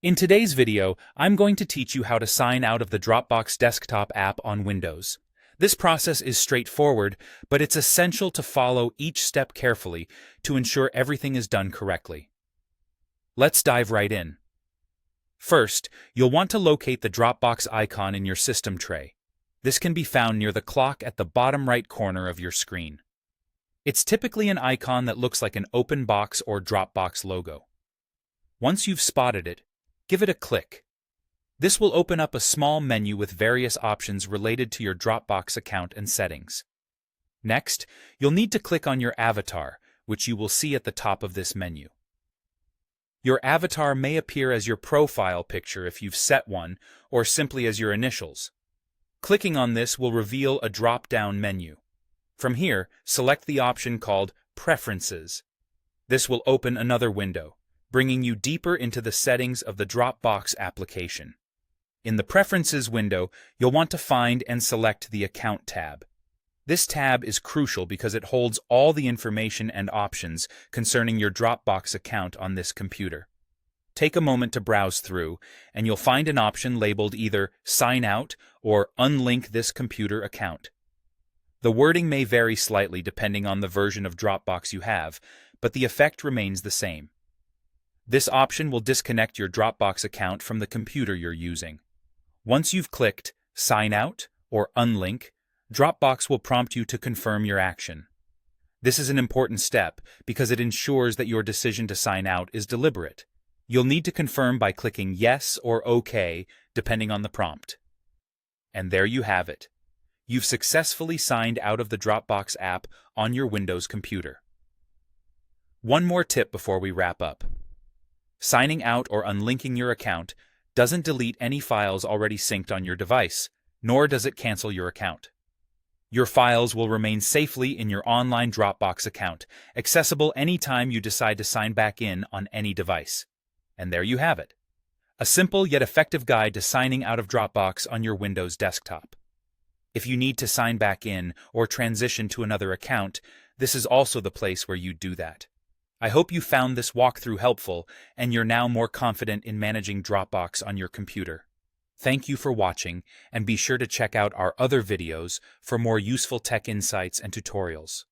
In today's video, I'm going to teach you how to sign out of the Dropbox desktop app on Windows. This process is straightforward, but it's essential to follow each step carefully to ensure everything is done correctly. Let's dive right in. First, you'll want to locate the Dropbox icon in your system tray. This can be found near the clock at the bottom right corner of your screen. It's typically an icon that looks like an open box or Dropbox logo. Once you've spotted it, give it a click. This will open up a small menu with various options related to your Dropbox account and settings. Next, you'll need to click on your avatar, which you will see at the top of this menu. Your avatar may appear as your profile picture if you've set one, or simply as your initials. Clicking on this will reveal a drop-down menu. From here, select the option called Preferences. This will open another window, bringing you deeper into the settings of the Dropbox application. In the Preferences window, you'll want to find and select the Account tab. This tab is crucial because it holds all the information and options concerning your Dropbox account on this computer. Take a moment to browse through, and you'll find an option labeled either Sign Out or Unlink this computer account. The wording may vary slightly depending on the version of Dropbox you have, but the effect remains the same. This option will disconnect your Dropbox account from the computer you're using. Once you've clicked Sign Out or Unlink, Dropbox will prompt you to confirm your action. This is an important step because it ensures that your decision to sign out is deliberate. You'll need to confirm by clicking Yes or OK, depending on the prompt. And there you have it. You've successfully signed out of the Dropbox app on your Windows computer. One more tip before we wrap up. Signing out or unlinking your account doesn't delete any files already synced on your device, nor does it cancel your account. Your files will remain safely in your online Dropbox account, accessible anytime you decide to sign back in on any device. And there you have it. A simple yet effective guide to signing out of Dropbox on your Windows desktop. If you need to sign back in or transition to another account, this is also the place where you do that. I hope you found this walkthrough helpful and you're now more confident in managing Dropbox on your computer. Thank you for watching, and be sure to check out our other videos for more useful tech insights and tutorials.